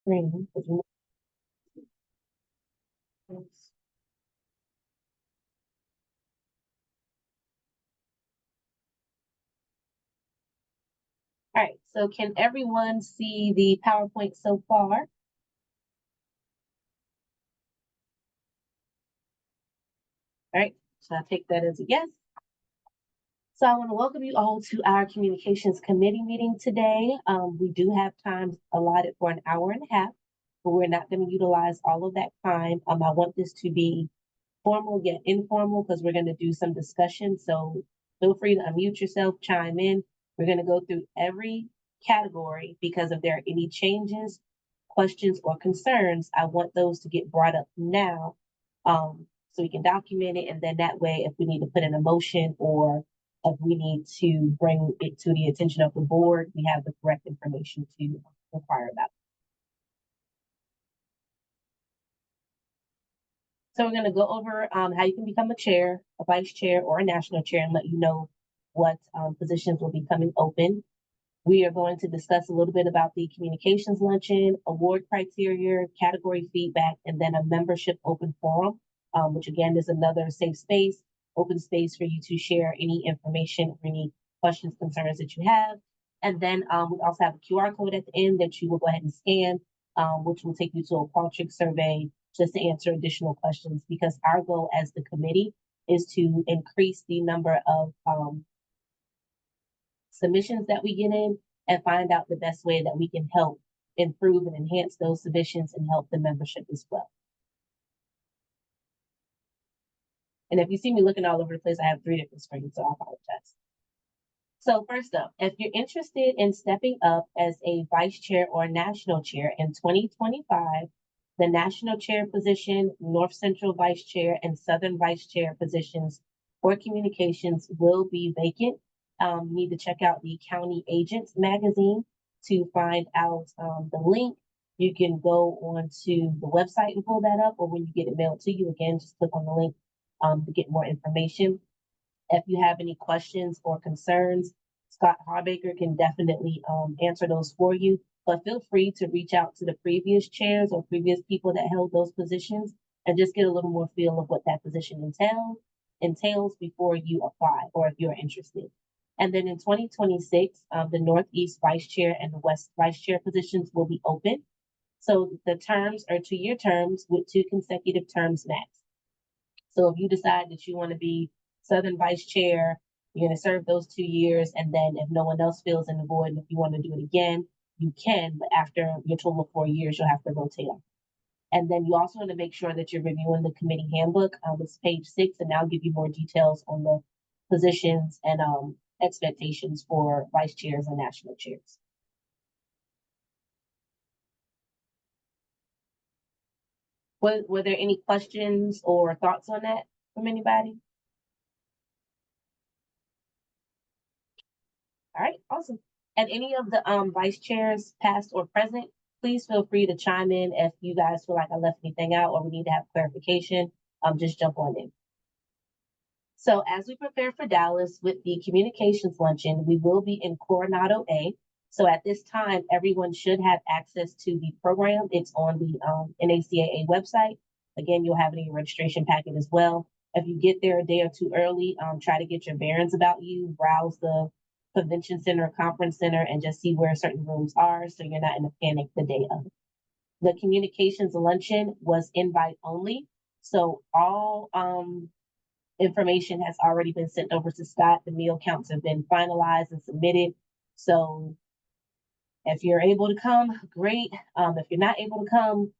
screen. All right, so can everyone see the PowerPoint so far? All right, so I take that as a yes. So I want to welcome you all to our communications committee meeting today. We do have time allotted for an hour and a half, but we're not going to utilize all of that time. I want this to be formal yet informal because we're going to do some discussion. So feel free to unmute yourself, chime in. We're going to go through every category because if there are any changes, questions, or concerns, I want those to get brought up now so we can document it. And then that way, if we need to put in a motion or if we need to bring it to the attention of the board, we have the correct information to inquire about. So we're going to go over how you can become a chair, a vice chair, or a national chair and let you know what positions will be coming open. We are going to discuss a little bit about the communications luncheon, award criteria, category feedback, and then a membership open forum, which again is another safe space, open space for you to share any information or any questions, concerns that you have. And then we also have a QR code at the end that you will go ahead and scan, which will take you to a Qualtrics survey just to answer additional questions, because our goal as the committee is to increase the number of submissions that we get in and find out the best way that we can help improve and enhance those submissions and help the membership as well. And if you see me looking all over the place, I have 3 different screens, so I apologize. So first up, if you're interested in stepping up as a vice chair or national chair in 2025, the national chair position, North Central vice chair, and Southern vice chair positions for communications will be vacant. You need to check out the County Agents magazine to find out the link. You can go on to the website and pull that up, or when you get it mailed to you, again, just click on the link to get more information. If you have any questions or concerns, Scott Harbaker can definitely answer those for you. But feel free to reach out to the previous chairs or previous people that held those positions and just get a little more feel of what that position entails before you apply or if you're interested. And then in 2026, the Northeast Vice Chair and the West Vice Chair positions will be open. So the terms are 2-year terms with 2 consecutive terms max. So if you decide that you want to be Southern Vice Chair, you're going to serve those 2 years. And then if no one else fills in the void, and if you want to do it again, you can, but after your total of 4 years, you'll have to rotate them. And then you also want to make sure that you're reviewing the committee handbook. It's page 6, and I'll give you more details on the positions and expectations for vice chairs and national chairs. Were there any questions or thoughts on that from anybody? All right, awesome. And any of the vice chairs, past or present, please feel free to chime in if you guys feel like I left anything out or we need to have clarification. Just jump on in. So as we prepare for Dallas with the communications luncheon, we will be in Coronado A. So at this time, everyone should have access to the program. It's on the NACAA website. Again, you'll have it in your registration packet as well. If you get there a day or 2 early, try to get your bearings about you, browse the convention center, conference center, and just see where certain rooms are so you're not in a panic the day of. The communications luncheon was invite only. So all information has already been sent over to Scott. The meal counts have been finalized and submitted. So if you're able to come, great. If you're not able to come,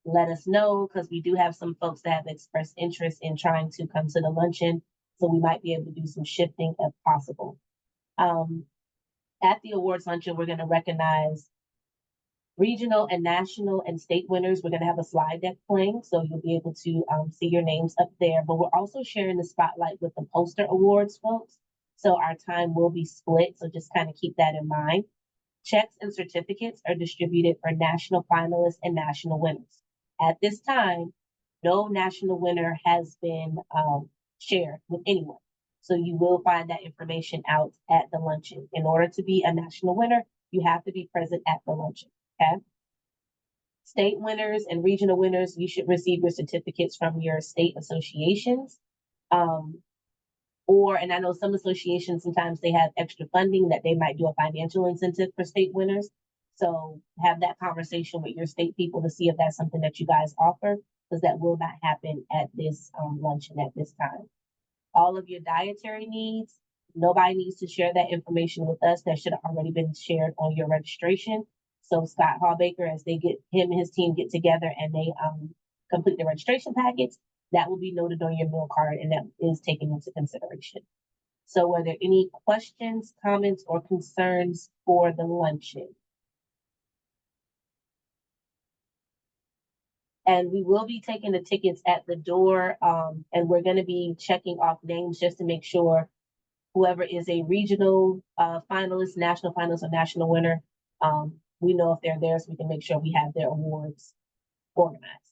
let us know, because we do have some folks that have expressed interest in trying to come to the luncheon. So we might be able to do some shifting if possible. At the awards luncheon, we're going to recognize regional and national and state winners. We're going to have a slide deck playing, so you'll be able to see your names up there. But we're also sharing the spotlight with the poster awards folks. So our time will be split. So just kind of keep that in mind. Checks and certificates are distributed for national finalists and national winners. At this time, no national winner has been shared with anyone. So you will find that information out at the luncheon. In order to be a national winner, you have to be present at the luncheon. Okay. State winners and regional winners, you should receive your certificates from your state associations. And I know some associations, sometimes they have extra funding that they might do a financial incentive for state winners. So have that conversation with your state people to see if that's something that you guys offer, because that will not happen at this luncheon at this time. All of your dietary needs, nobody needs to share that information with us. That should have already been shared on your registration. So Scott Hallbaker, as him and his team get together and they complete the registration packets, that will be noted on your meal card and that is taken into consideration. So were there any questions, comments, or concerns for the luncheon? And we will be taking the tickets at the door, and we're going to be checking off names just to make sure whoever is a regional finalist, national finalist, or national winner, we know if they're there so we can make sure we have their awards organized.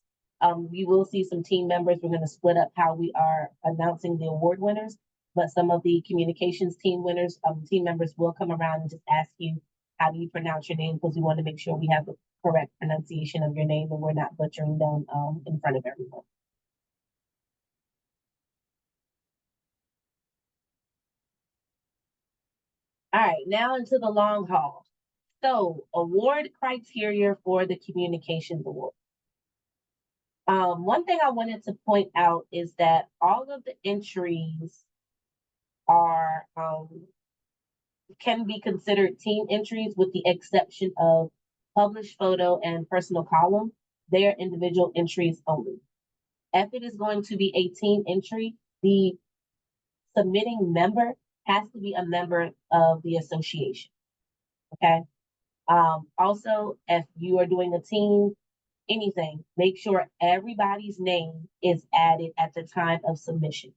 We will see some team members. We're going to split up how we are announcing the award winners, but some of the communications team winners, team members will come around and just ask you, how do you pronounce your name? Because we want to make sure we have the correct pronunciation of your name and we're not butchering them in front of everyone. All right, now into the long haul. So, award criteria for the Communications Award. One thing I wanted to point out is that all of the entries are can be considered team entries with the exception of published photo and personal column. They are individual entries only. If it is going to be a team entry, the submitting member has to be a member of the association. Okay. Also, if you are doing a team, anything, make sure everybody's name is added at the time of submission.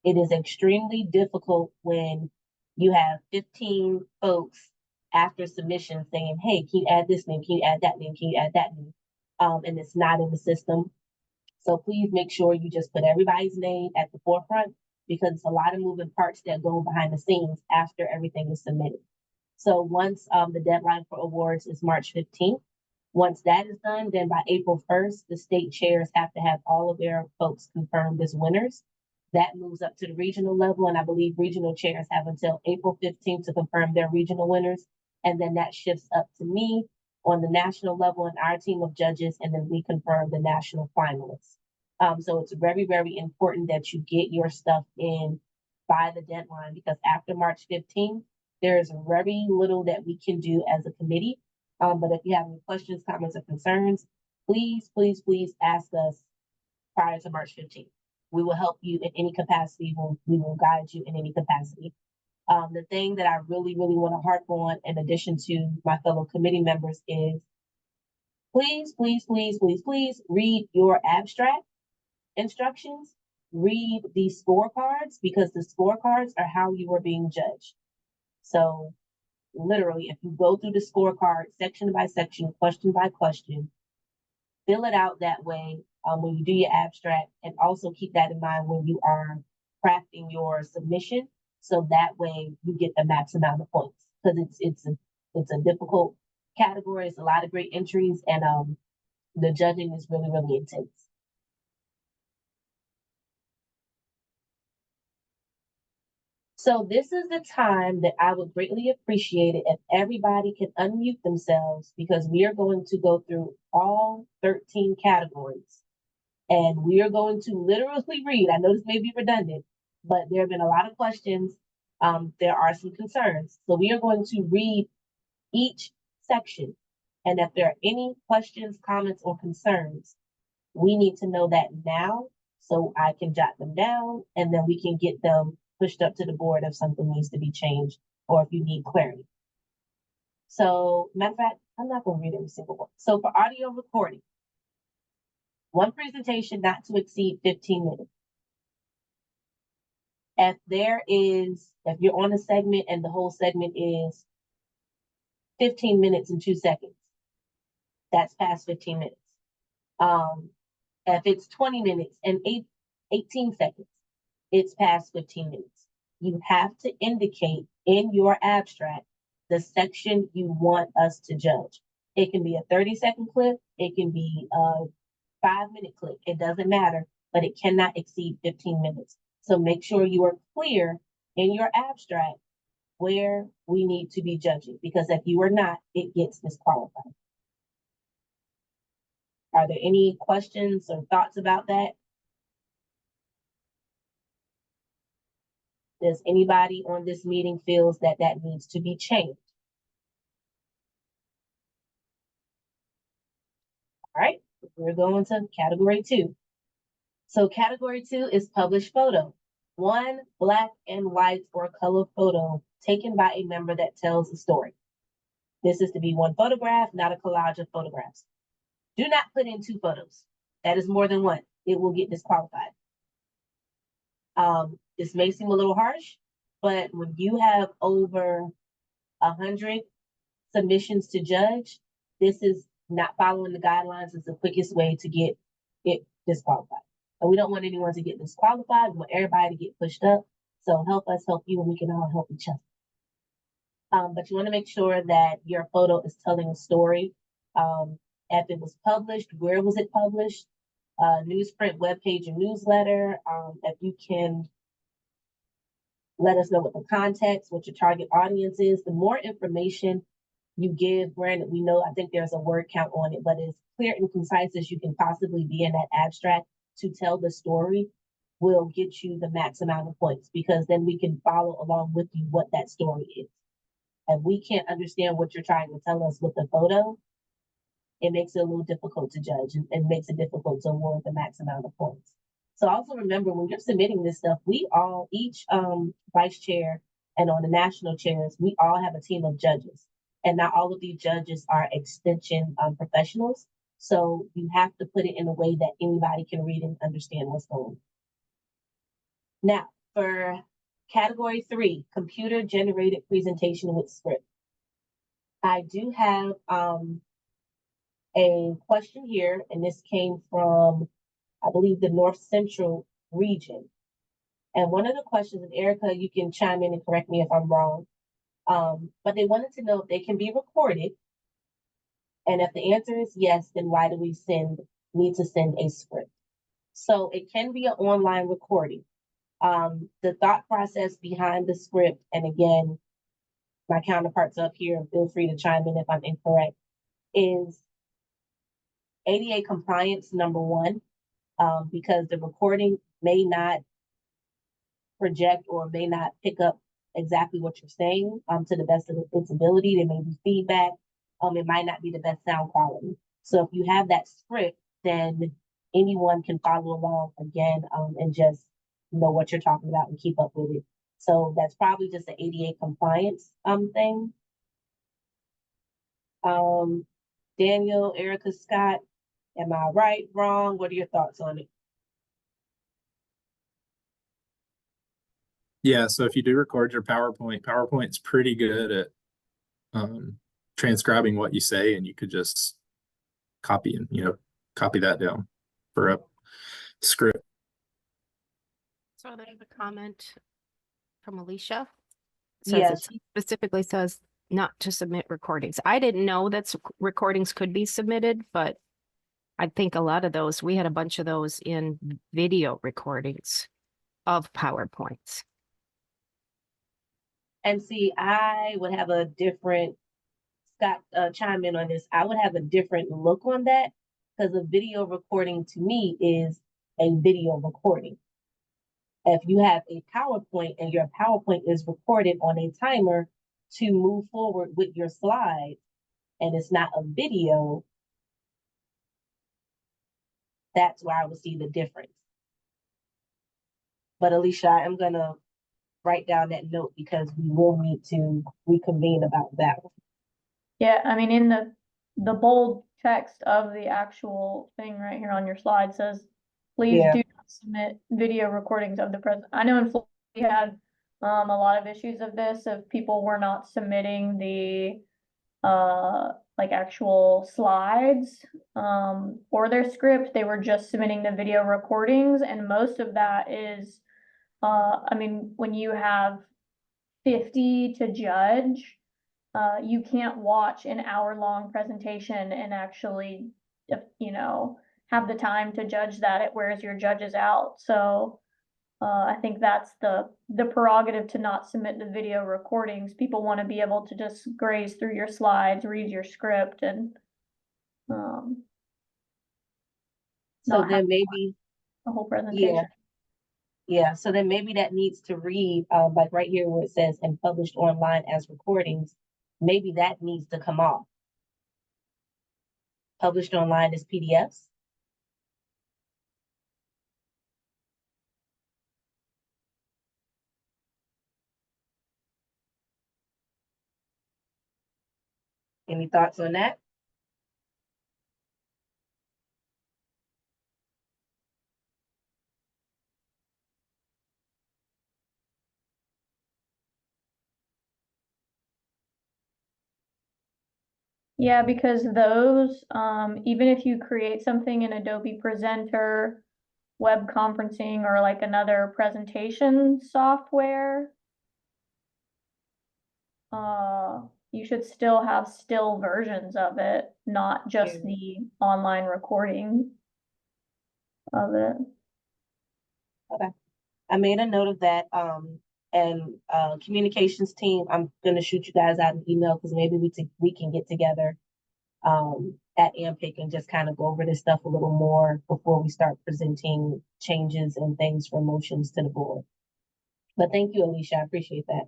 It is extremely difficult when you have 15 folks after submission saying, hey, can you add this name? Can you add that name? Can you add that name? And it's not in the system. So please make sure you just put everybody's name at the forefront, because it's a lot of moving parts that go behind the scenes after everything is submitted. So once the deadline for awards is March 15th, once that is done, then by April 1st, the state chairs have to have all of their folks confirmed as winners. That moves up to the regional level, and I believe regional chairs have until April 15th to confirm their regional winners. And then that shifts up to me on the national level and our team of judges, and then we confirm the national finalists. So it's very, very important that you get your stuff in by the deadline, because after March 15th, there's very little that we can do as a committee. But if you have any questions, comments, or concerns, please, please, please ask us prior to March 15th. We will help you in any capacity. We will guide you in any capacity. The thing that I really, really want to harp on, in addition to my fellow committee members, is please, please, please, please, please read your abstract instructions, read the scorecards, because the scorecards are how you are being judged. So literally, if you go through the scorecard section by section, question by question, fill it out that way when you do your abstract, and also keep that in mind when you are crafting your submission, so that way you get the max amount of points, because it's a difficult category. It's a lot of great entries, and the judging is really, really intense. So this is the time that I would greatly appreciate it if everybody can unmute themselves, because we are going to go through all 13 categories. And we are going to literally read. I know this may be redundant, but there have been a lot of questions. There are some concerns. So we are going to read each section. And if there are any questions, comments, or concerns, we need to know that now so I can jot them down, and then we can get them pushed up to the board if something needs to be changed or if you need clarity. So, matter of fact, I'm not going to read every single one. So for audio recording, one presentation not to exceed 15 minutes. If you're on a segment and the whole segment is 15 minutes and 2 seconds, that's past 15 minutes. If it's 20 minutes and 18 seconds, it's past 15 minutes. You have to indicate in your abstract the section you want us to judge. It can be a 30-second clip. It can be a 5-minute clip. It doesn't matter, but it cannot exceed 15 minutes. So make sure you are clear in your abstract where we need to be judging, because if you are not, it gets disqualified. Are there any questions or thoughts about that? Does anybody on this meeting feels that that needs to be changed? All right, we're going to category 2. So category 2 is published photo. One black and white or color photo taken by a member that tells a story. This is to be one photograph, not a collage of photographs. Do not put in 2 photos. That is more than one. It will get disqualified. This may seem a little harsh, but when you have over 100 submissions to judge, this is not following the guidelines. It's the quickest way to get it disqualified. And we don't want anyone to get disqualified. We want everybody to get pushed up. So help us help you, and we can all help each other. But you want to make sure that your photo is telling a story. If it was published, where was it published? Newsprint, webpage, or newsletter. If you can let us know what the context, what your target audience is. The more information you give, granted, we know, I think there's a word count on it, but as clear and concise as you can possibly be in that abstract to tell the story will get you the max amount of points, because then we can follow along with you what that story is. If we can't understand what you're trying to tell us with the photo, it makes it a little difficult to judge and makes it difficult to award the max amount of points. So also remember, when you're submitting this stuff, we all, each vice chair and on the national chairs, we all have a team of judges. And not all of these judges are extension professionals. So you have to put it in a way that anybody can read and understand what's going on. Now, for category 3, computer generated presentation with script. I do have a question here, and this came from, I believe, the North Central region. And one of the questions, and Erica, you can chime in and correct me if I'm wrong, but they wanted to know if they can be recorded. And if the answer is yes, then why do we need to send a script? So it can be an online recording. The thought process behind the script, and again, my counterparts up here, feel free to chime in if I'm incorrect, is ADA compliance, number one, because the recording may not project or may not pick up exactly what you're saying to the best of its ability. There may be feedback. It might not be the best sound quality. So if you have that script, then anyone can follow along again and just know what you're talking about and keep up with it. So that's probably just an ADA compliance thing. Daniel, Erica, Scott, am I right, wrong? What are your thoughts on it? Yeah, so if you do record your PowerPoint's pretty good at transcribing what you say, and you could just copy that down for a script. So there's a comment from Alicia. Yes. It specifically says not to submit recordings. I didn't know that recordings could be submitted, but I think a lot of those, we had a bunch of those in video recordings of PowerPoints. And see, I would have a different, Scott, chime in on this. I would have a different look on that, because a video recording to me is a video recording. If you have a PowerPoint and your PowerPoint is recorded on a timer to move forward with your slides, and it's not a video, that's where I would see the difference. But Alicia, I'm gonna write down that note because we will need to reconvene about that one. Yeah, I mean, in the bold text of the actual thing right here on your slide says, please do not submit video recordings of the present. I know in Florida we had a lot of issues of this, of people were not submitting the like actual slides or their script. They were just submitting the video recordings, and most of that is I mean, when you have 50 to judge, you can't watch an hour-long presentation and actually, you know, have the time to judge that. It wears your judges out. So I think that's the prerogative to not submit the video recordings. People want to be able to just graze through your slides, read your script, and So not have then maybe, the whole yeah, presentation. yeah, so then maybe that needs to read, like right here where it says and published online as recordings, maybe that needs to come off. Published online as PDFs. Any thoughts on that? Yeah, because those, even if you create something in Adobe Presenter, web conferencing, or like another presentation software, you should still have still versions of it, not just Yeah. the online recording of it. I made a note of that, and communications team, I'm gonna shoot you guys out an email because maybe we can get together at AMPIC and just kind of go over this stuff a little more before we start presenting changes and things for motions to the board. But thank you, Alicia. I appreciate that.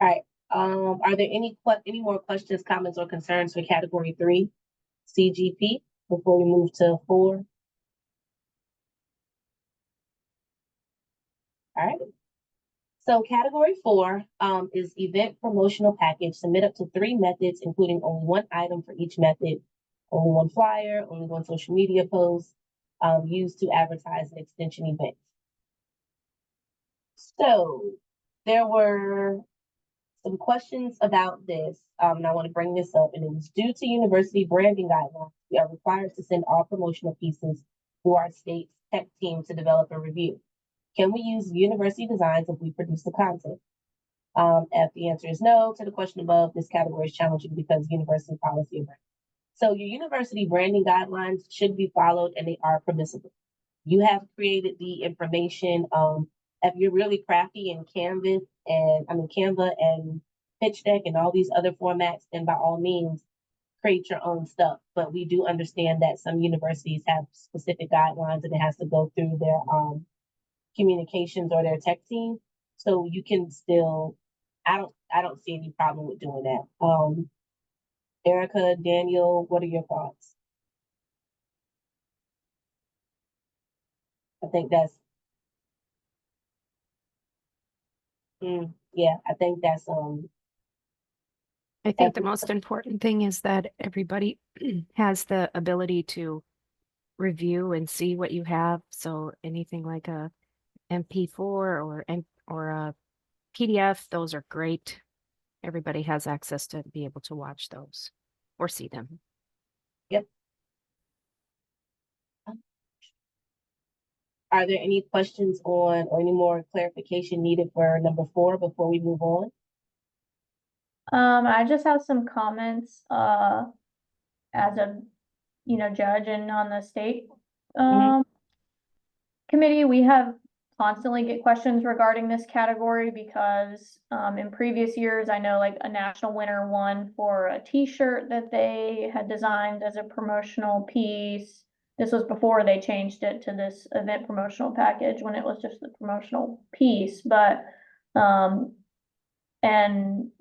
All right. Are there any more questions, comments, or concerns for category 3, CGP, before we move to 4? All right. So category 4 is event promotional package. Submit up to 3 methods, including only 1 item for each method, only 1 flyer, only 1 social media post used to advertise an extension event. So there were some questions about this, and I want to bring this up. And it was due to university branding guidelines. We are required to send all promotional pieces to our state's tech team to develop and review. Can we use university designs if we produce the content? If the answer is no to the question above, this category is challenging because university policy of branding. So your university branding guidelines should be followed and they are permissible. You have created the information. If you're really crafty in Canva and Pitch Deck and all these other formats, then by all means, create your own stuff. But we do understand that some universities have specific guidelines and it has to go through their communications or their tech team. So you can still, I don't see any problem with doing that. Erica, Daniel, what are your thoughts? I think that's, yeah, I think that's, I think the most important thing is that everybody has the ability to review and see what you have. So anything like a MP4 or a PDF, those are great. Everybody has access to be able to watch those or see them. Yep. Are there any questions on or any more clarification needed for number 4 before we move on? I just have some comments, as a, judge and on the state, committee. We have constantly get questions regarding this category because, in previous years, I know like a national winner won for a t-shirt that they had designed as a promotional piece. This was before they changed it to this event promotional package when it was just the promotional piece, but, and,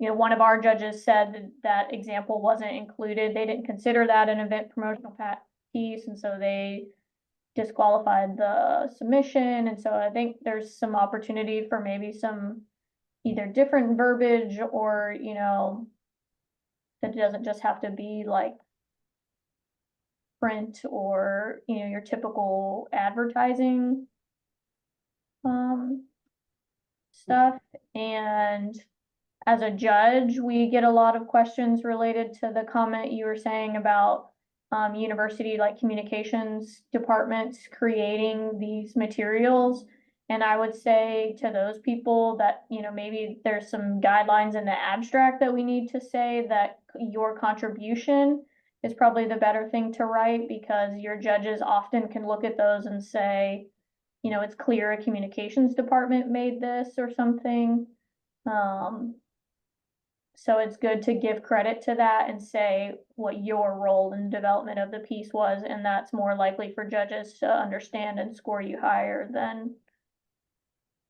one of our judges said that that example wasn't included. They didn't consider that an event promotional piece, and so they disqualified the submission. And so I think there's some opportunity for maybe some either different verbiage or, that doesn't just have to be like print or, your typical advertising stuff. And as a judge, we get a lot of questions related to the comment you were saying about university like communications departments creating these materials. And I would say to those people that, you know, maybe there's some guidelines in the abstract that we need to say that your contribution is probably the better thing to write, because your judges often can look at those and say, you know, it's clear a communications department made this or something. So it's good to give credit to that and say what your role in development of the piece was, and that's more likely for judges to understand and score you higher than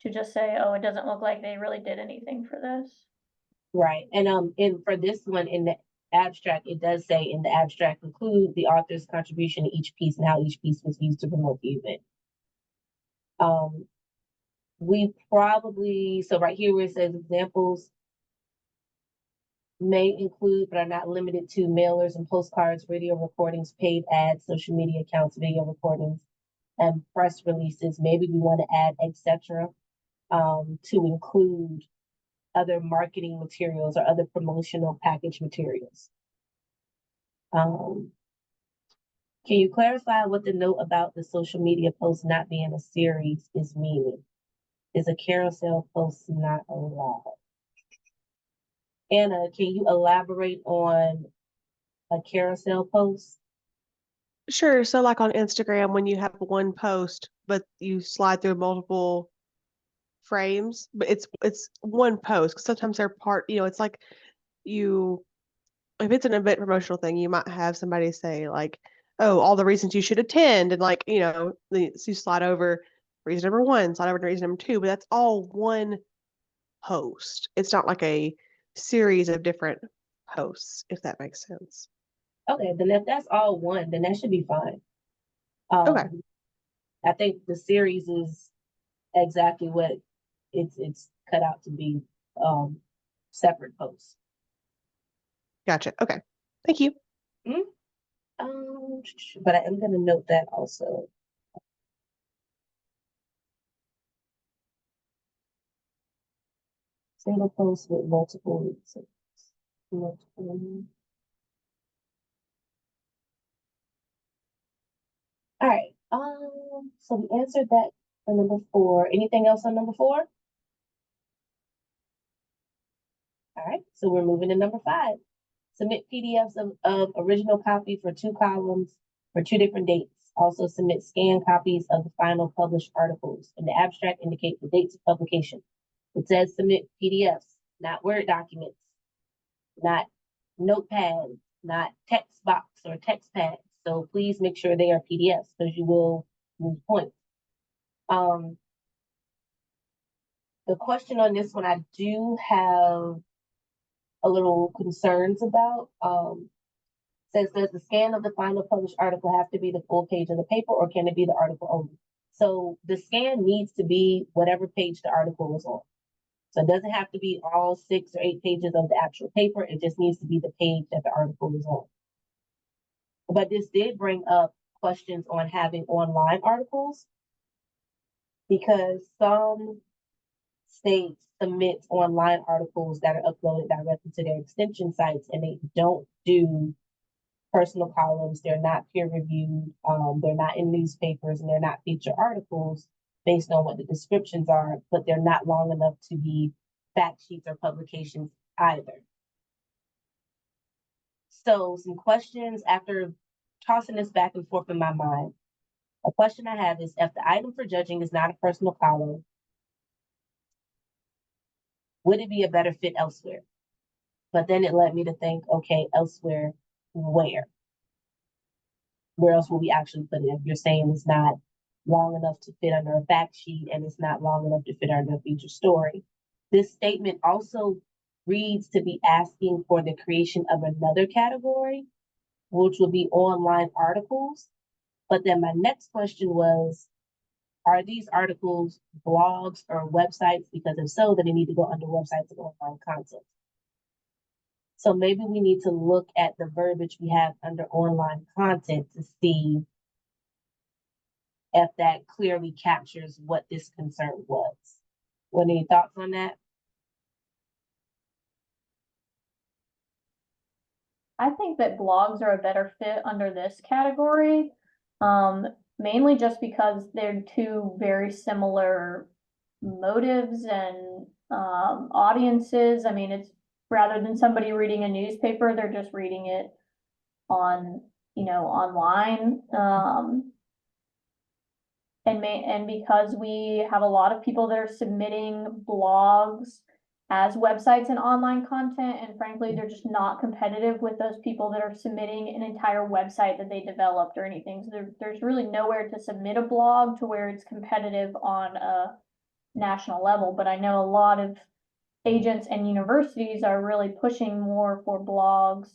to just say, oh, it doesn't look like they really did anything for this. Right, and for this one in the abstract, it does say in the abstract include the author's contribution to each piece and how each piece was used to promote the event. We probably, so right here where it says examples may include but are not limited to mailers and postcards, radio recordings, paid ads, social media accounts, video recordings, and press releases. Maybe we want to add etc. To include other marketing materials or other promotional package materials. Can you clarify what the note about the social media post not being a series is meaning? Is a carousel post not allowed? Anna, can you elaborate on a carousel post? Sure. So like on Instagram, when you have one post, but you slide through multiple frames, but it's one post. 'Cause sometimes they're part, it's like if it's an event promotional thing, you might have somebody say like, oh, all the reasons you should attend. And like, so you slide over reason number one, slide over to reason number two, but that's all one post. It's not like a series of different posts, if that makes sense. Okay, then if that's all one, then that should be fine. Okay. I think the series is exactly what it's cut out to be, separate posts. Gotcha. Okay. Thank you. But I am gonna note that also. Single post with multiple reasons. All right, so we answered that for number 4. Anything else on number 4? All right, so we're moving to number 5. Submit PDFs of original copy for 2 columns for 2 different dates. Also submit scanned copies of the final published articles. In the abstract, indicate the dates of publication. It says submit PDFs, not Word documents, not notepads, not text box or text pads. So please make sure they are PDFs because you will lose points. The question on this one, I do have a little concerns about. Says, does the scan of the final published article have to be the full page of the paper, or can it be the article only? So the scan needs to be whatever page the article was on. So it doesn't have to be all 6 or 8 pages of the actual paper. It just needs to be the page that the article is on. But this did bring up questions on having online articles, because some states submit online articles that are uploaded directly to their extension sites, and they don't do personal columns. They're not peer reviewed. They're not in newspapers, and they're not feature articles based on what the descriptions are, but they're not long enough to be fact sheets or publications either. So some questions after tossing this back and forth in my mind. A question I have is, if the item for judging is not a personal column, would it be a better fit elsewhere? But then it led me to think, okay, elsewhere, where? Where else will we actually put it? If you're saying it's not long enough to fit under a fact sheet and it's not long enough to fit under a feature story. This statement also reads to be asking for the creation of another category, which will be online articles. But then my next question was, are these articles blogs or websites? Because if so, then they need to go under websites and online content. So maybe we need to look at the verbiage we have under online content to see if that clearly captures what this concern was. What, any thoughts on that? I think that blogs are a better fit under this category. mainly just because they're two very similar motives and audiences. I mean, it's rather than somebody reading a newspaper, they're just reading it on, online. And because we have a lot of people that are submitting blogs as websites and online content, and frankly, they're just not competitive with those people that are submitting an entire website that they developed or anything. So there's really nowhere to submit a blog to where it's competitive on a national level. But I know a lot of agents and universities are really pushing more for blogs.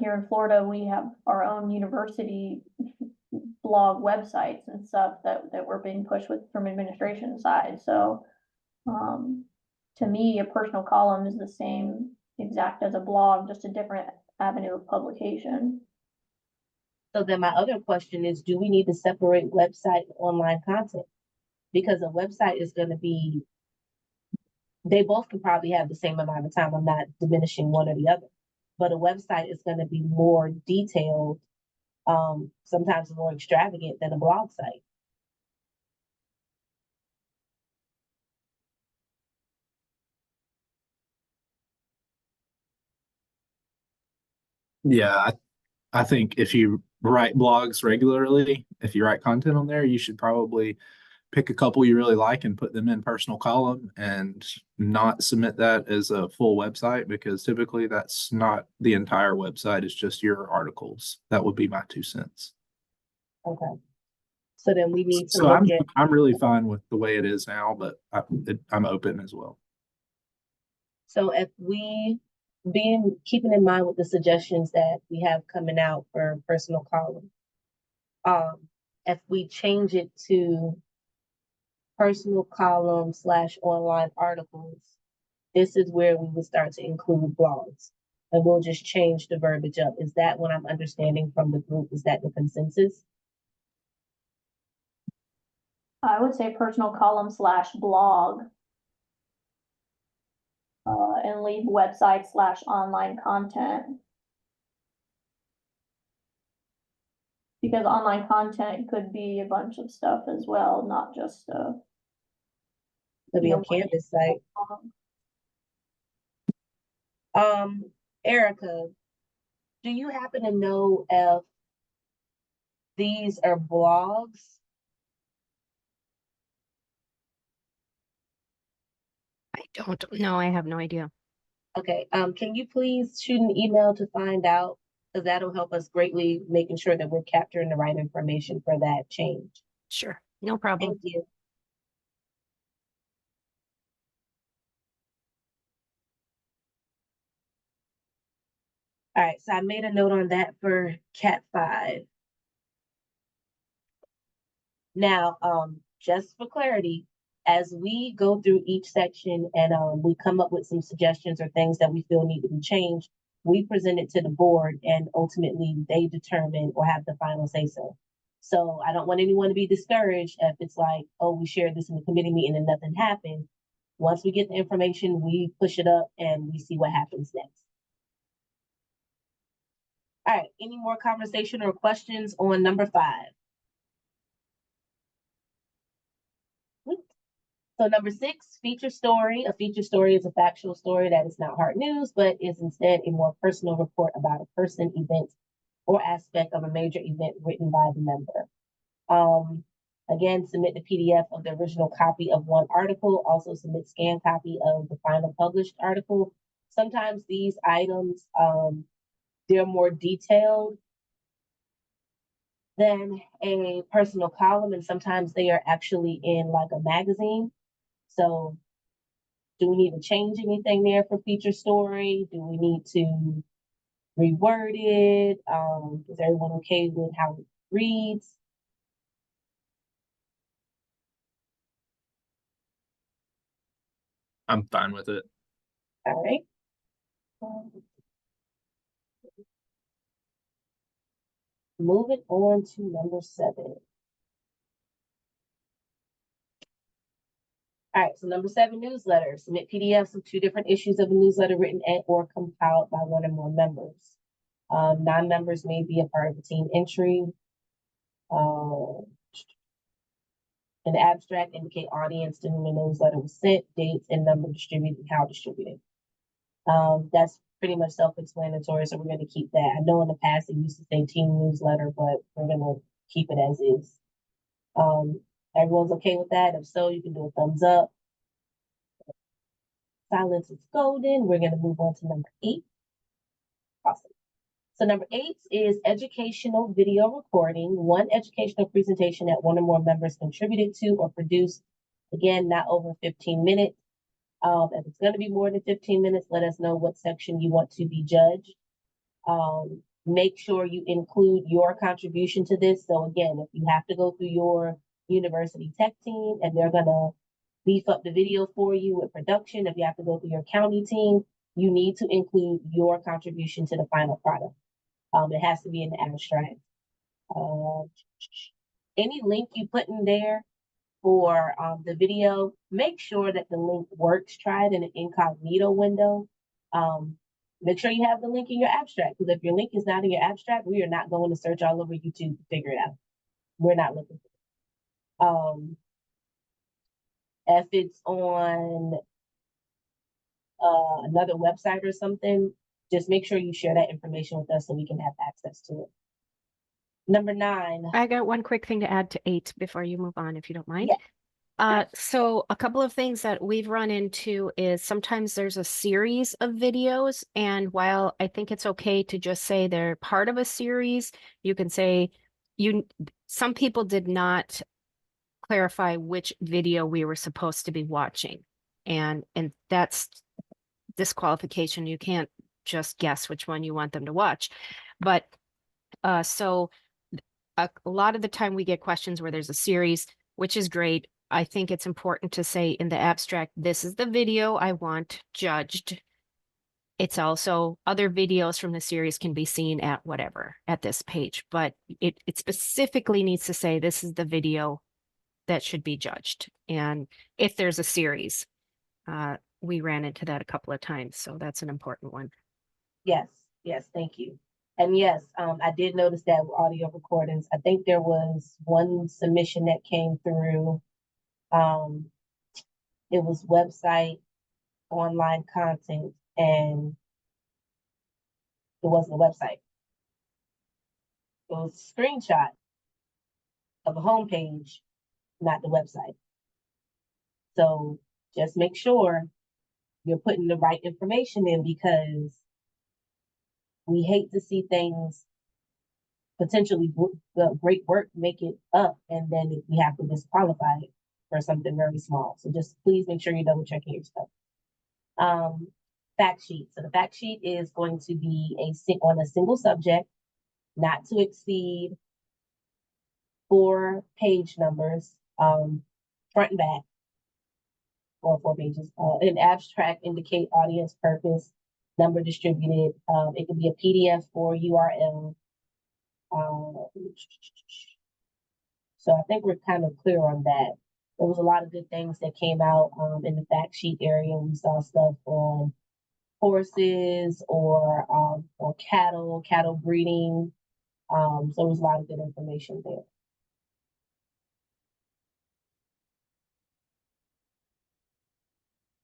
Here in Florida, we have our own university blog websites and stuff that were being pushed with from administration side. So, to me, a personal column is the same exact as a blog, just a different avenue of publication. So then my other question is, do we need to separate website and online content? Because a website is gonna be, they both can probably have the same amount of time. I'm not diminishing one or the other. But a website is gonna be more detailed, sometimes more extravagant than a blog site. Yeah, I think if you write blogs regularly, if you write content on there, you should probably pick a couple you really like and put them in personal column and not submit that as a full website, because typically that's not the entire website, it's just your articles. That would be my 2 cents. Okay. So then we need to So look at, I'm really fine with the way it is now, but I'm open as well. so if we keeping in mind with the suggestions that we have coming out for personal column, if we change it to personal column / online articles, this is where we would start to include blogs. And we'll just change the verbiage up. Is that what I'm understanding from the group? Is that the consensus? I would say personal column / blog. And leave website / online content. Because online content could be a bunch of stuff as well, not just It'll be a Canvas site. Erica, do you happen to know if these are blogs? I don't know. I have no idea. Okay, can you please shoot an email to find out? Because that'll help us greatly making sure that we're capturing the right information for that change. Sure, no problem. Thank you. All right, so I made a note on that for Cat 5. Now, just for clarity, as we go through each section and we come up with some suggestions or things that we feel need to be changed, we present it to the board and ultimately they determine or have the final say so. So I don't want anyone to be discouraged if it's like, oh, we shared this in the committee meeting and nothing happened. Once we get the information, we push it up and we see what happens next. All right, any more conversation or questions on number 5? So number 6, feature story. A feature story is a factual story that is not hard news, but is instead a more personal report about a person, event, or aspect of a major event written by the member. Again, submit the PDF of the original copy of one article. Also submit scanned copy of the final published article. Sometimes these items, they're more detailed than a personal column, and sometimes they are actually in like a magazine. So do we need to change anything there for feature story? Do we need to reword it? Is everyone okay with how it reads? I'm fine with it. All right. Moving on to number 7. All right, so number 7, newsletter. Submit PDFs of 2 different issues of a newsletter written and or compiled by 1 or more members. Non-members may be a part of the team entry. In the abstract, indicate audience to whom the newsletter was sent, dates, and number distributed, and how distributed. That's pretty much self-explanatory, so we're going to keep that. I know in the past it used to say team newsletter, but we're going to keep it as is. Everyone's okay with that? If so, you can do a thumbs up. Silence is golden. We're going to move on to number 8. Awesome. So number 8 is educational video recording. One educational presentation that one or more members contributed to or produced. Again, not over 15 minutes. If it's going to be more than 15 minutes, let us know what section you want to be judged. Make sure you include your contribution to this. So again, if you have to go through your university tech team and they're going to beef up the video for you with production, if you have to go through your county team, you need to include your contribution to the final product. It has to be in the abstract. Any link you put in there for the video, make sure that the link works. Try it in an incognito window. Make sure you have the link in your abstract, because if your link is not in your abstract, we are not going to search all over YouTube to figure it out. We're not looking for it. If it's on another website or something, just make sure you share that information with us so we can have access to it. Number 9. I got one quick thing to add to 8 before you move on, if you don't mind. Yeah. So a couple of things that we've run into is sometimes there's a series of videos, and while I think it's okay to just say they're part of a series, you can say some people did not clarify which video we were supposed to be watching, and that's disqualification. You can't just guess which one you want them to watch. But so a lot of the time we get questions where there's a series, which is great. I think it's important to say in the abstract, this is the video I want judged. It's also other videos from the series can be seen at whatever, at this page, but it specifically needs to say this is the video that should be judged. And if there's a series, we ran into that a couple of times, so that's an important one. Yes, thank you. And yes, I did notice that with audio recordings. I think there was one submission that came through. It was website online content, and it wasn't a website. It was a screenshot of a homepage, not the website. So just make sure you're putting the right information in, because we hate to see things potentially great work, make it up, and then we have to disqualify it for something very small. So just please make sure you're double checking your stuff. Fact sheet. So the fact sheet is going to be on a single subject, not to exceed 4 page numbers, front and back, or 4 pages. An abstract, indicate audience, purpose, number distributed. It could be a PDF or URL. So I think we're kind of clear on that. There was a lot of good things that came out in the fact sheet area. We saw stuff on horses or cattle breeding. So there was a lot of good information there.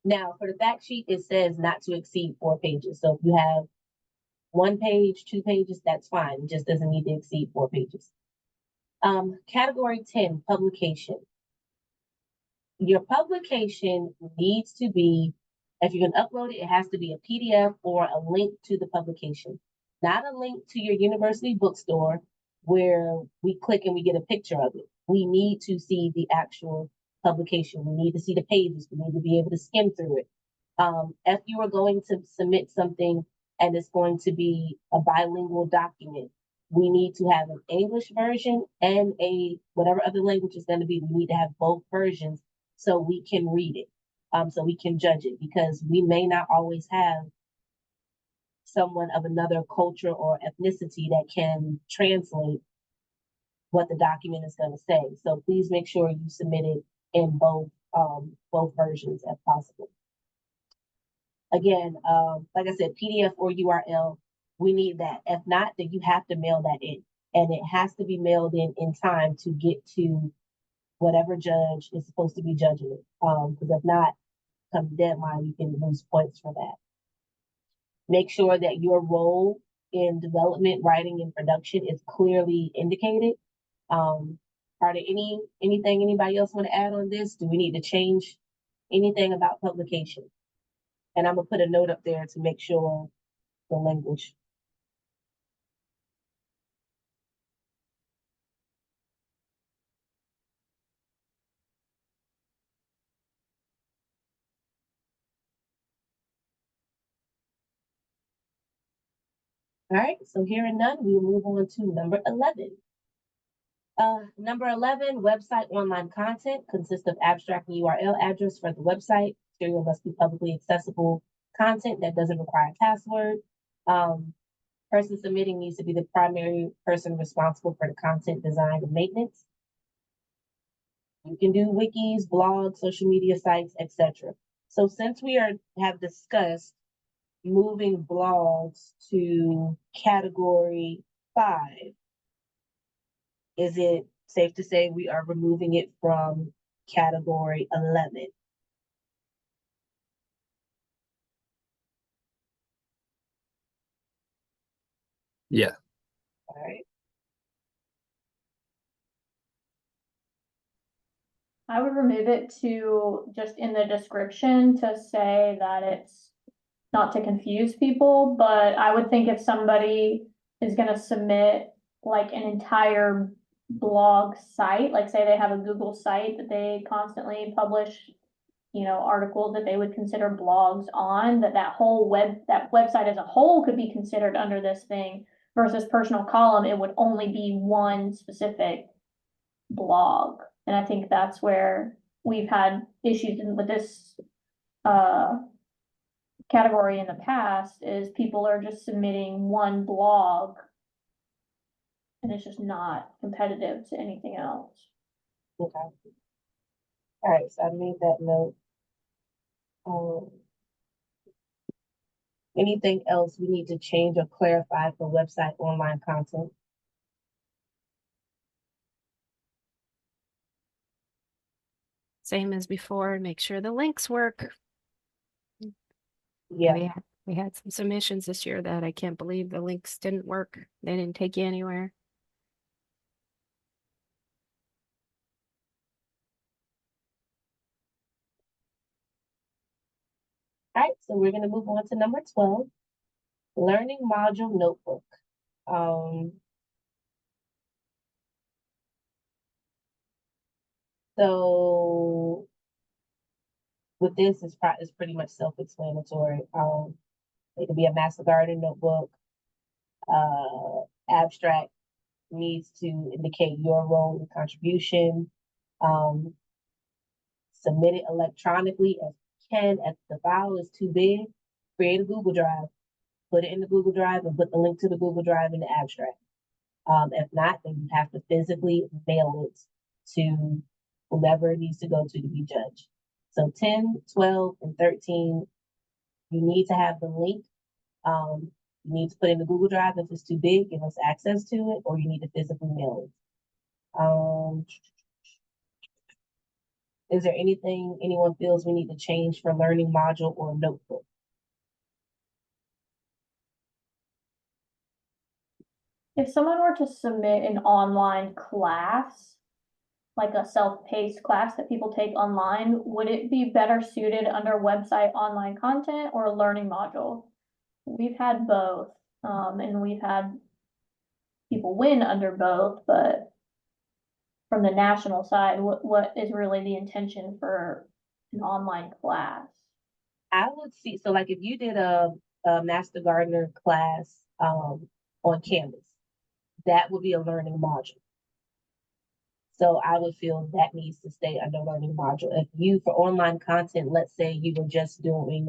Now, for the fact sheet, it says not to exceed 4 pages. So if you have 1 page, 2 pages, that's fine. It just doesn't need to exceed 4 pages. Category 10, publication. Your publication needs to be, if you're going to upload it, it has to be a PDF or a link to the publication, not a link to your university bookstore where we click and we get a picture of it. We need to see the actual publication. We need to see the pages. We need to be able to skim through it. If you are going to submit something and it's going to be a bilingual document, we need to have an English version and whatever other language is going to be. We need to have both versions so we can read it, so we can judge it, because we may not always have someone of another culture or ethnicity that can translate what the document is going to say. So please make sure you submit it in both versions if possible. Again, like I said, PDF or URL, we need that. If not, then you have to mail that in. And it has to be mailed in time to get to whatever judge is supposed to be judging it. Because if not, come deadline, you can lose points for that. Make sure that your role in development, writing, and production is clearly indicated. Are there anything anybody else want to add on this? Do we need to change anything about publication? And I'm gonna put a note up there to make sure the language. All right, so hearing none, we will move on to number 11. Number 11, website online content consists of abstract and URL address for the website. Material must be publicly accessible content that doesn't require a password. Person submitting needs to be the primary person responsible for the content design and maintenance. You can do wikis, blogs, social media sites, etc. So since we have discussed moving blogs to category 5, is it safe to say we are removing it from category 11? Yeah. All right. I would remove it to just in the description to say that it's not to confuse people, but I would think if somebody is gonna submit like an entire blog site, like say they have a Google site that they constantly publish, articles that they would consider blogs on, that website as a whole could be considered under this thing versus personal column, it would only be one specific blog. And I think that's where we've had issues with this category in the past is people are just submitting one blog and it's just not competitive to anything else. Okay. All right, so I made that note. Anything else we need to change or clarify for website online content? Same as before, make sure the links work. Yeah, We had some submissions this year that I can't believe the links didn't work. They didn't take you anywhere. all right, so we're gonna move on to number 12, learning module notebook. So with this, it's pretty much self-explanatory. It could be a Master Garden notebook. Abstract needs to indicate your role and contribution. Submit it electronically as you can. If the file is too big, create a Google Drive, put it in the Google Drive, and put the link to the Google Drive in the abstract. If not, then you have to physically mail it to whomever it needs to go to be judged. So 10, 12, and 13, you need to have the link. You need to put in the Google Drive if it's too big, give us access to it, or you need to physically mail it. Is there anything anyone feels we need to change for learning module or notebook? If someone were to submit an online class, like a self-paced class that people take online, would it be better suited under website online content or a learning module? We've had both, and we've had people win under both, but from the national side, what is really the intention for an online class? I would see, so like if you did a Master Gardener class on Canvas, that would be a learning module. So I would feel that needs to stay under learning module. If you, for online content, let's say you were just doing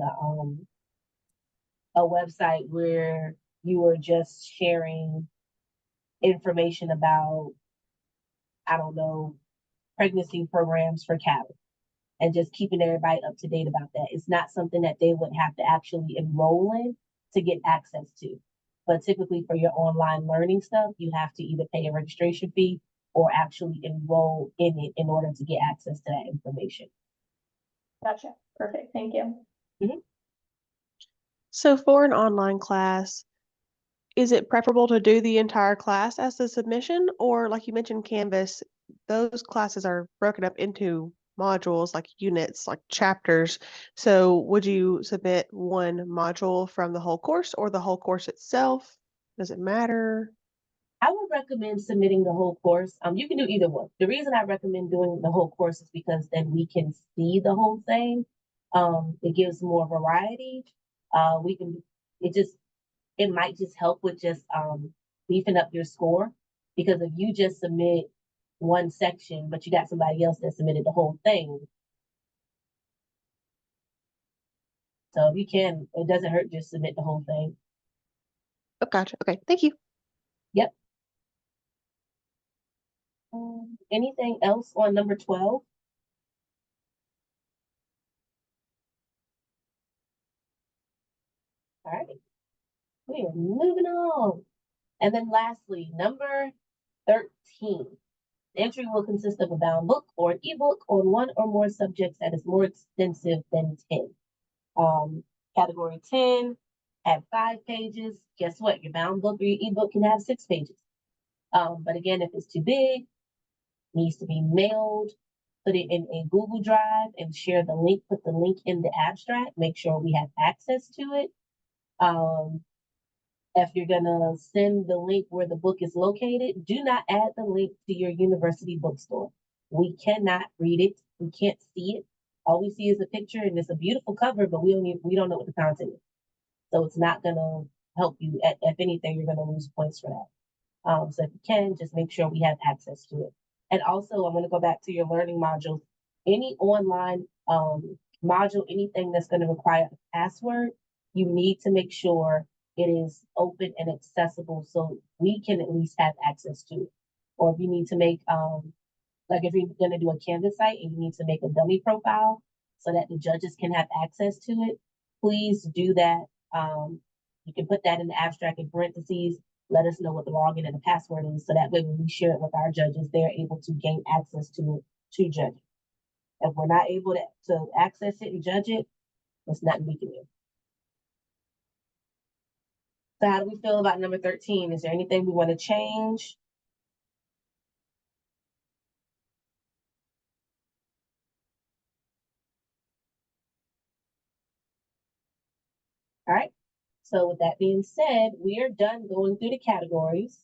a website where you were just sharing information about, I don't know, pregnancy programs for cattle and just keeping everybody up to date about that. It's not something that they would have to actually enroll in to get access to. But typically for your online learning stuff, you have to either pay a registration fee or actually enroll in it in order to get access to that information. Gotcha. Perfect. Thank you. So for an online class, is it preferable to do the entire class as the submission? Or like you mentioned, Canvas, those classes are broken up into modules like units, like chapters. So would you submit one module from the whole course or the whole course itself? Does it matter? I would recommend submitting the whole course. You can do either one. The reason I recommend doing the whole course is because then we can see the whole thing. It gives more variety. We can, it might just help with just beefing up your score, because if you just submit one section, but you got somebody else that submitted the whole thing. So if you can, it doesn't hurt just submit the whole thing. Oh, gotcha. Okay, thank you. Yep. Anything else on number 12? All right, we are moving on. And then lastly, number 13. The entry will consist of a bound book or an ebook on one or more subjects that is more extensive than 10. Category 10 had 5 pages. Guess what? Your bound book or your ebook can have 6 pages. But again, if it's too big, needs to be mailed, put it in a Google Drive and share the link, put the link in the abstract, make sure we have access to it. If you're gonna send the link where the book is located, do not add the link to your university bookstore. We cannot read it. We can't see it. All we see is a picture and it's a beautiful cover, but we don't know what the content is. So it's not gonna help you. If anything, you're gonna lose points for that. So if you can, just make sure we have access to it. And also, I'm gonna go back to your learning modules. Any online module, anything that's gonna require a password, you need to make sure it is open and accessible so we can at least have access to it. Or if you need to make, like if you're gonna do a Canvas site and you need to make a dummy profile so that the judges can have access to it, please do that. You can put that in the abstract in parentheses, let us know what the login and the password is, so that way when we share it with our judges, they're able to gain access to it to judge it. If we're not able to access it and judge it, there's nothing we can do. So how do we feel about number 13? Is there anything we want to change? All right. So with that being said, we are done going through the categories.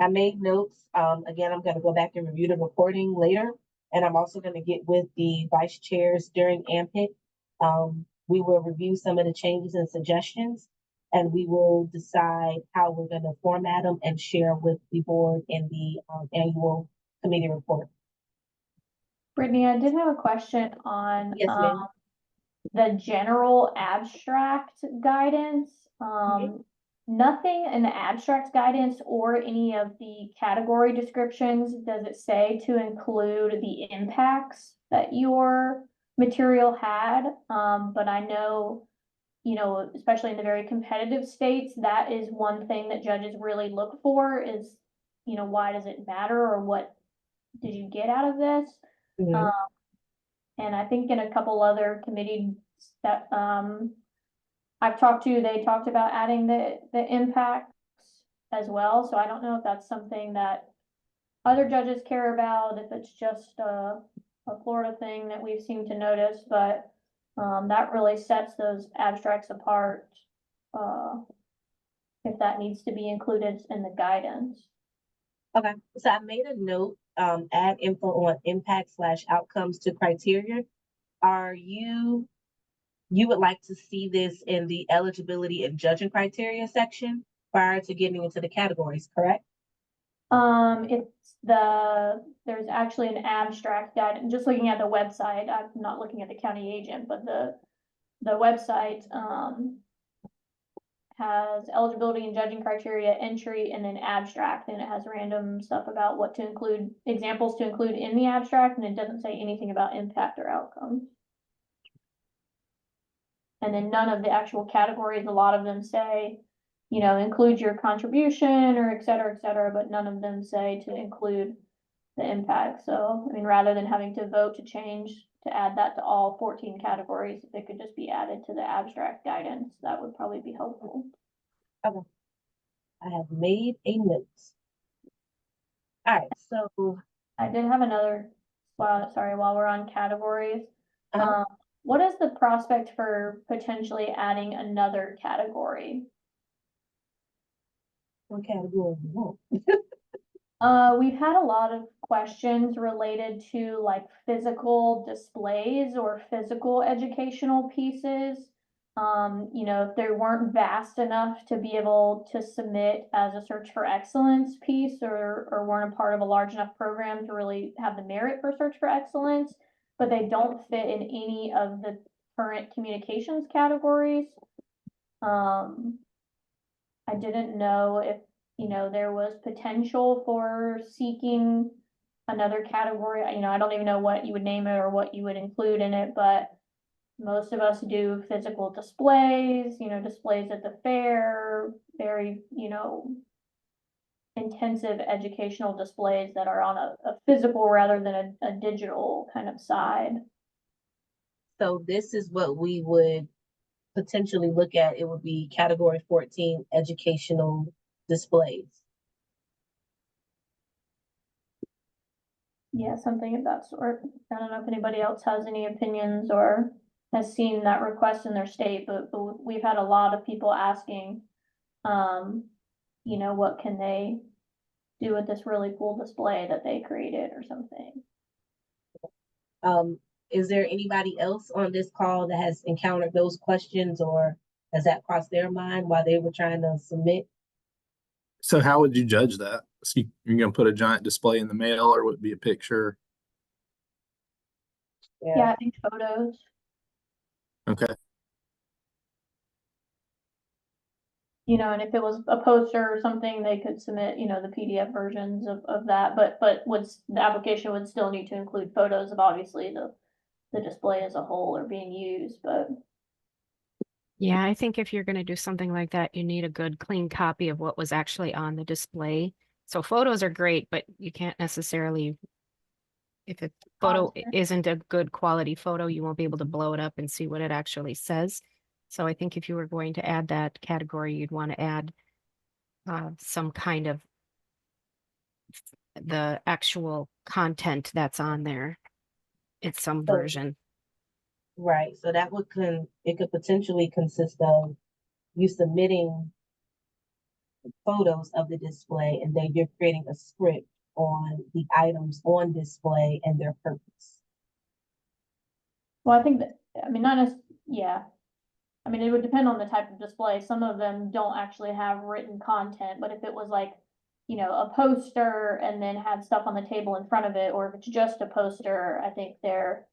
I made notes. Again, I'm going to go back and review the recording later. And I'm also going to get with the vice chairs during AMPIC. We will review some of the changes and suggestions, and we will decide how we're going to format them and share with the board in the annual committee report. Brittany, I did have a question on Yes, ma'am. the general abstract guidance. Nothing in the abstract guidance or any of the category descriptions does it say to include the impacts that your material had. But I know, you know, especially in the very competitive states, that is one thing that judges really look for is, you know, why does it matter or what did you get out of this? Mhm. And I think in a couple other committees that I've talked to, they talked about adding the impacts as well. So I don't know if that's something that other judges care about, if it's just a Florida thing that we've seemed to notice, but that really sets those abstracts apart. If that needs to be included in the guidance. Okay, so I made a note, add info on impact/outcomes to criteria. Are you would like to see this in the eligibility and judging criteria section prior to getting into the categories, correct? It's there's actually an abstract guide, just looking at the website, I'm not looking at the county agent, but the website, has eligibility and judging criteria entry and then abstract, and it has random stuff about what to include, examples to include in the abstract, and it doesn't say anything about impact or outcomes. And then none of the actual categories, a lot of them say you know, include your contribution or et cetera, but none of them say to include the impact. So, I mean, rather than having to vote to change, to add that to all 14 categories, if it could just be added to the abstract guidance, that would probably be helpful. I have made a note. All right, so, I did have another, while we're on categories. Uh-huh. What is the prospect for potentially adding another category? what category do you want? We've had a lot of questions related to like physical displays or physical educational pieces. You know, if they weren't vast enough to be able to submit as a search for excellence piece or weren't a part of a large enough program to really have the merit for search for excellence, but they don't fit in any of the current communications categories. I didn't know if, you know, there was potential for seeking another category. You know, I don't even know what you would name it or what you would include in it, but most of us do physical displays, you know, displays at the fair, very, you know, intensive educational displays that are on a physical rather than a digital kind of side. So this is what we would potentially look at. It would be category 14, educational displays. Yeah, something of that sort. I don't know if anybody else has any opinions or has seen that request in their state, but we've had a lot of people asking, you know, what can they do with this really cool display that they created or something. Is there anybody else on this call that has encountered those questions, or has that crossed their mind while they were trying to submit? So how would you judge that? So you're gonna put a giant display in the mail, or would it be a picture? Yeah, I think photos. Okay. You know, and if it was a poster or something, they could submit, you know, the PDF versions of that, but the application would still need to include photos of obviously the display as a whole are being used, but Yeah, I think if you're going to do something like that, you need a good clean copy of what was actually on the display. So photos are great, but you can't necessarily, if a photo Sponsor. isn't a good quality photo, you won't be able to blow it up and see what it actually says. So I think if you were going to add that category, you'd want to add some kind of the actual content that's on there. It's some So- version. Right, so that it could potentially consist of you submitting photos of the display, and then you're creating a script on the items on display and their purpose. well, I think that, I mean, not as, yeah. I mean, it would depend on the type of display. Some of them don't actually have written content, but if it was like, you know, a poster and then had stuff on the table in front of it, or if it's just a poster, I think they're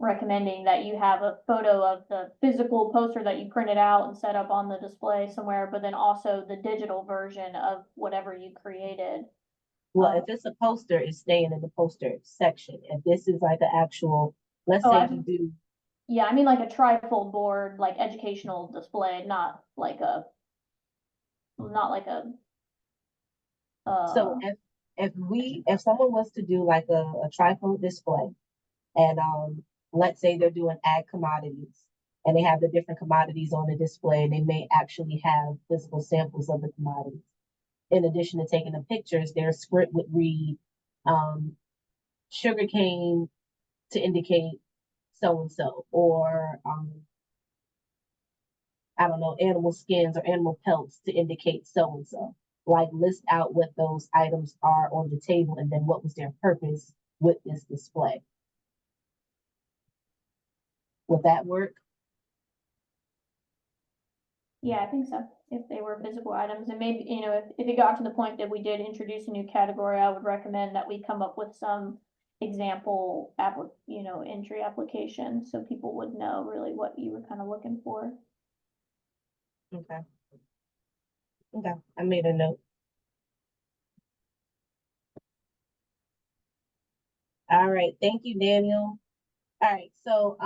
recommending that you have a photo of the physical poster that you printed out and set up on the display somewhere, but then also the digital version of whatever you created. Well, if it's a poster, it's staying in the poster section. If this is like an actual, let's Oh, say I you just- do, Yeah, I mean like a trifold board, like educational display, not like a, so if someone was to do like a trifold display, and let's say they're doing ag commodities, and they have the different commodities on the display, and they may actually have physical samples of the commodities. In addition to taking the pictures, their script would read sugarcane to indicate so and so, or I don't know, animal skins or animal pelts to indicate so and so. Like list out what those items are on the table, and then what was their purpose with this display. Would that work? Yeah, I think so. If they were physical items, and maybe, you know, if it got to the point that we did introduce a new category, I would recommend that we come up with some example entry application, so people would know really what you were kind of looking for. Okay. Okay, I made a note. All right, thank you, Daniel. All right, so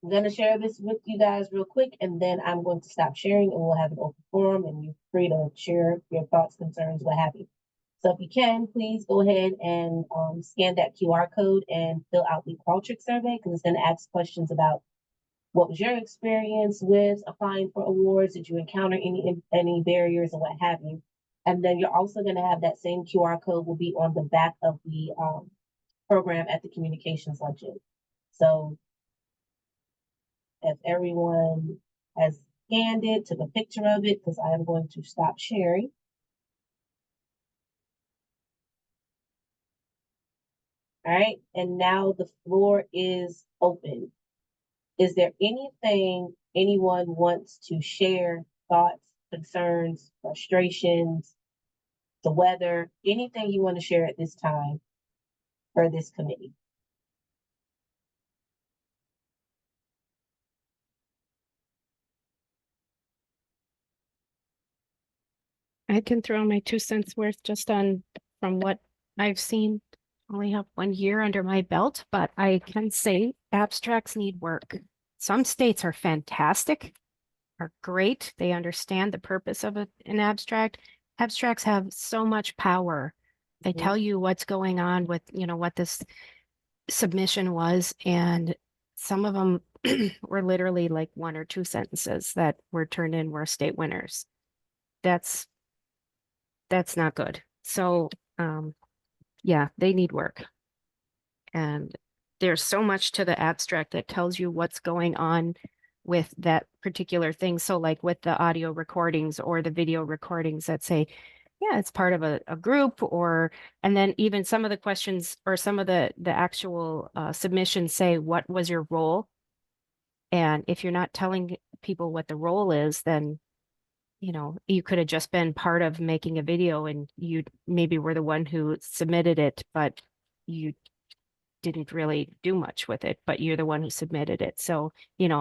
I'm gonna share this with you guys real quick, and then I'm going to stop sharing, and we'll have an open forum, and you're free to share your thoughts, concerns, what have you. So if you can, please go ahead and scan that QR code and fill out the Qualtrics survey, because it's gonna ask questions about what was your experience with applying for awards? Did you encounter any barriers and what have you? And then you're also gonna have that same QR code will be on the back of the program at the communications luncheon. So if everyone has scanned it, took a picture of it, because I am going to stop sharing. All right, and now the floor is open. Is there anything anyone wants to share, thoughts, concerns, frustrations, the weather, anything you want to share at this time for this committee? I can throw my 2 cents worth just on from what I've seen. Only have 1 year under my belt, but I can say abstracts need work. Some states are fantastic, are great. They understand the purpose of an abstract. Abstracts have so much power. They tell you what's going on with, what this submission was, and some of them were literally like 1 or 2 sentences that were turned in were state winners. That's not good. So, yeah, they need work. And there's so much to the abstract that tells you what's going on with that particular thing. So like with the audio recordings or the video recordings that say, yeah, it's part of a group, and then even some of the questions or some of the actual submissions say, what was your role? And if you're not telling people what the role is, then you could have just been part of making a video and you maybe were the one who submitted it, but you didn't really do much with it, but you're the one who submitted it. So,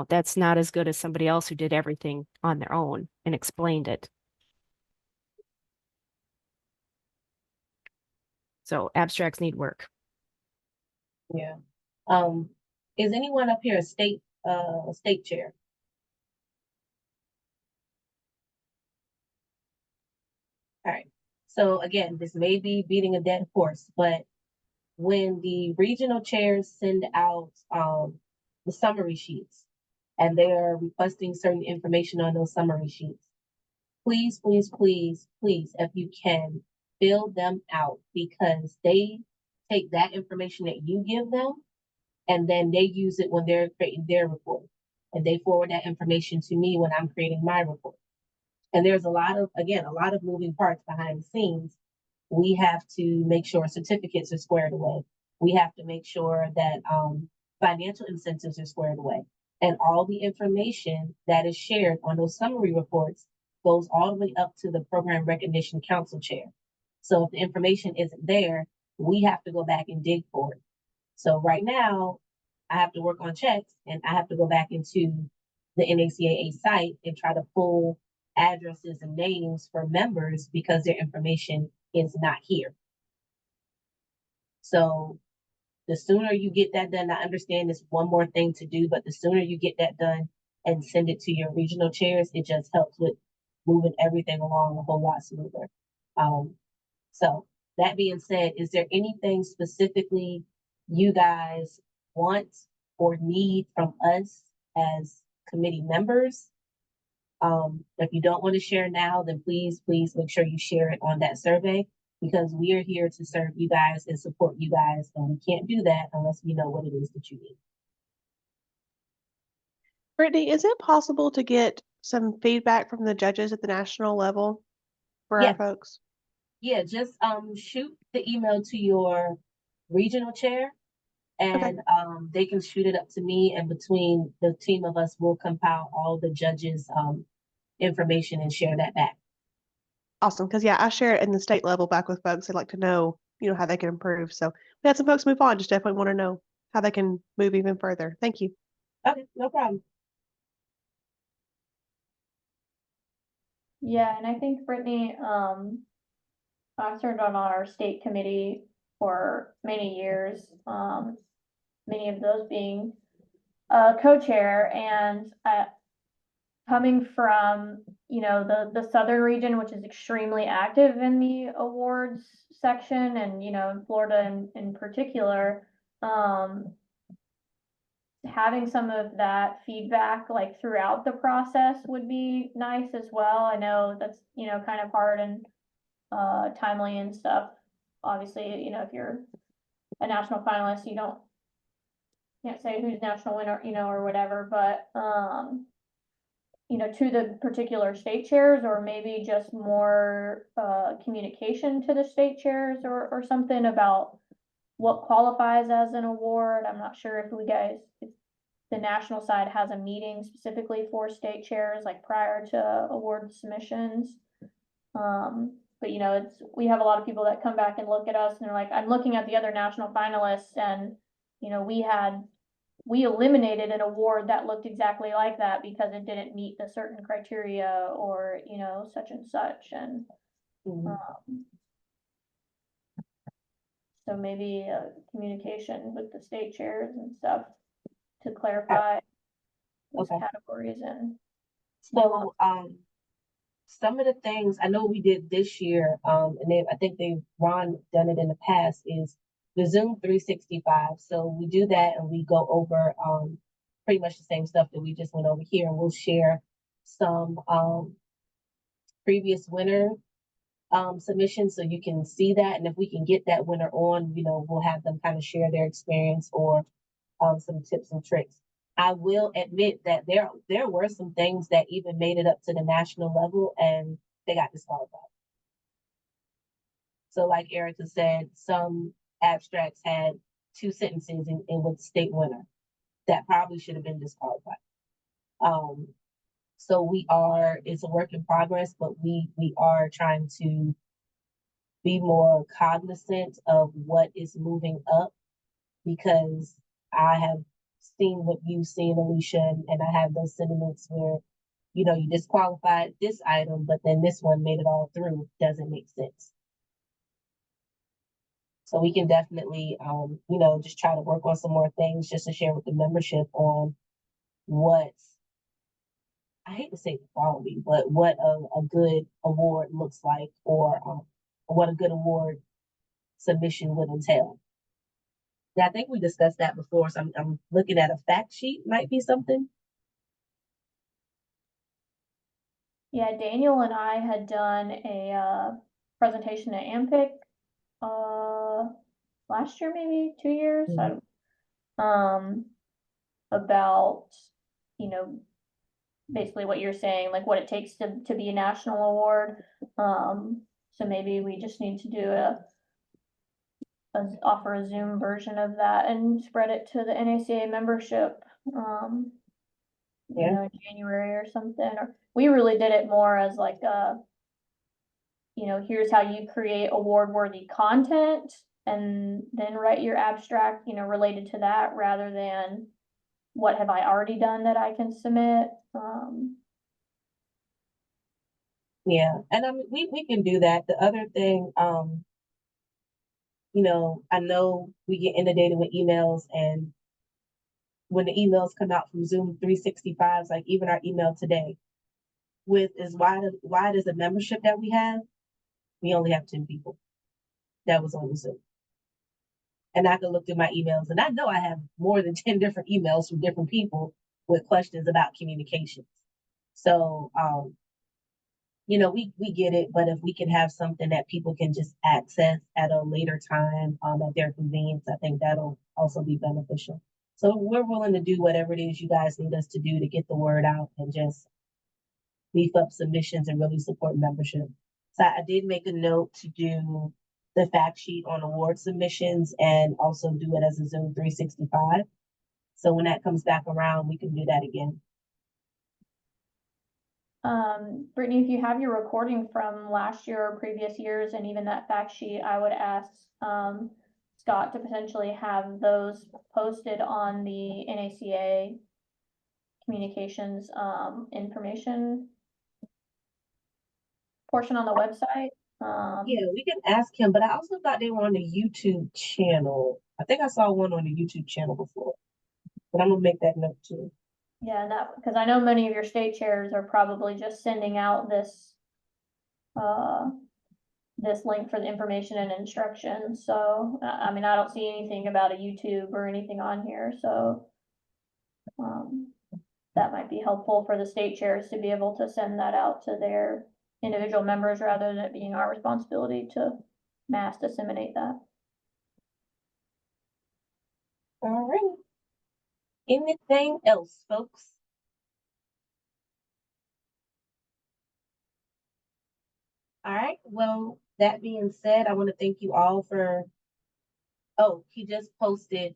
that's not as good as somebody else who did everything on their own and explained it. So abstracts need work. Yeah. Is anyone up here a state chair? All right. So again, this may be beating a dead horse, but when the regional chairs send out the summary sheets and they are requesting certain information on those summary sheets, please, please, please, please, if you can, fill them out, because they take that information that you give them and then they use it when they're creating their report. And they forward that information to me when I'm creating my report. And there's a lot of moving parts behind the scenes. We have to make sure certificates are squared away. We have to make sure that financial incentives are squared away. And all the information that is shared on those summary reports goes all the way up to the Program Recognition Council chair. So if the information isn't there, we have to go back and dig for it. So right now, I have to work on checks and I have to go back into the NACAA site and try to pull addresses and names for members because their information is not here. So the sooner you get that done, I understand it's one more thing to do, but the sooner you get that done and send it to your regional chairs, it just helps with moving everything along a whole lot smoother. So that being said, is there anything specifically you guys want or need from us as committee members? If you don't want to share now, then please make sure you share it on that survey, because we are here to serve you guys and support you guys, and we can't do that unless we know what it is that you need. Brittany, is it possible to get some feedback from the judges at the national level for our Yes. folks? Yeah, just shoot the email to your regional chair and they can shoot it up to me, and between the team of us, we'll compile all the judges' information and share that back. Awesome, because yeah, I share it in the state level back with folks. I'd like to know, how they can improve. So we had some folks move on, just definitely want to know how they can move even further. Thank you. Okay, no problem. Yeah, and I think Brittany, I've served on our state committee for many years, many of those being co-chair, and coming from, you know, the southern region, which is extremely active in the awards section, and, you know, in Florida in particular, having some of that feedback like throughout the process would be nice as well. I know that's, you know, kind of hard and timely and stuff. Obviously, you know, if you're a national finalist, you can't say who's national winner, you know, or whatever, but you know, to the particular state chairs, or maybe just more communication to the state chairs, or something about what qualifies as an award. I'm not sure if if the national side has a meeting specifically for state chairs, like prior to award submissions. But you know, we have a lot of people that come back and look at us and they're like, I'm looking at the other national finalists, and you know, we eliminated an award that looked exactly like that because it didn't meet the certain criteria, or, you know, such and such. And Mhm. so maybe communication with the state chairs and stuff to clarify those Okay. categories. And So, some of the things I know we did this year, and I think Ron done it in the past, is the Zoom 365. So we do that and we go over, pretty much the same stuff that we just went over here, and we'll share some, previous winner, submissions so you can see that. And if we can get that winner on, you know, we'll have them kind of share their experience or, some tips and tricks. I will admit that there were some things that even made it up to the national level and they got disqualified. So like Erica said, some abstracts had 2 sentences and with state winner. That probably should have been disqualified. So it's a work in progress, but we are trying to be more cognizant of what is moving up, because I have seen what you've seen, Alicia, and I have those sentiments where, you know, you disqualified this item, but then this one made it all through. Doesn't make sense. So we can definitely, you know, just try to work on some more things just to share with the membership on what, I hate to say quality, but what a good award looks like, or what a good award submission would entail. Yeah, I think we discussed that before, so I'm looking at a fact sheet, might be something. yeah, Daniel and I had done a presentation at AMPIC last year, maybe 2 years. About, you know, basically what you're saying, like what it takes to be a national award. So maybe we just need to do offer a Zoom version of that and spread it to the NACA membership, you Yeah. know, in January or something. Or we really did it more as like you know, here's how you create award-worthy content, and then write your abstract, you know, related to that, rather than what have I already done that I can submit. Yeah, and I mean, we can do that. The other thing, you know, I know we get inundated with emails, and when the emails come out from Zoom 365s, like even our email today, with as wide as the membership that we have, we only have 10 people that was on the Zoom. And I can look through my emails, and I know I have more than 10 different emails from different people with questions about communications. So, you know, we get it, but if we can have something that people can just access at a later time, at their convenience, I think that'll also be beneficial. So we're willing to do whatever it is you guys need us to do to get the word out and just beef up submissions and really support membership. So I did make a note to do the fact sheet on award submissions and also do it as a Zoom 365. So when that comes back around, we can do that again. Brittany, if you have your recording from last year or previous years, and even that fact sheet, I would ask Scott to potentially have those posted on the NACA communications information portion on the website. Yeah, we can ask him, but I also thought they were on the YouTube channel. I think I saw one on the YouTube channel before. But I'm gonna make that note too. Yeah, that, because I know many of your state chairs are probably just sending out this, this link for the information and instruction, so, I mean, I don't see anything about a YouTube or anything on here, so. That might be helpful for the state chairs to be able to send that out to their individual members rather than it being our responsibility to mass disseminate that. All right. Anything else, folks? All right, well, that being said, I want to thank you all for, oh, he just posted,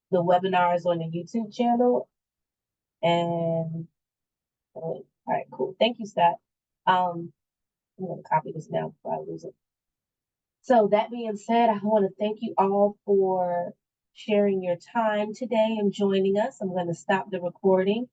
the webinars on the YouTube channel. And, all right, cool. Thank you, Scott. I'm gonna copy this now before I lose it. So that being said, I want to thank you all for sharing your time today and joining us. I'm going to stop the recording.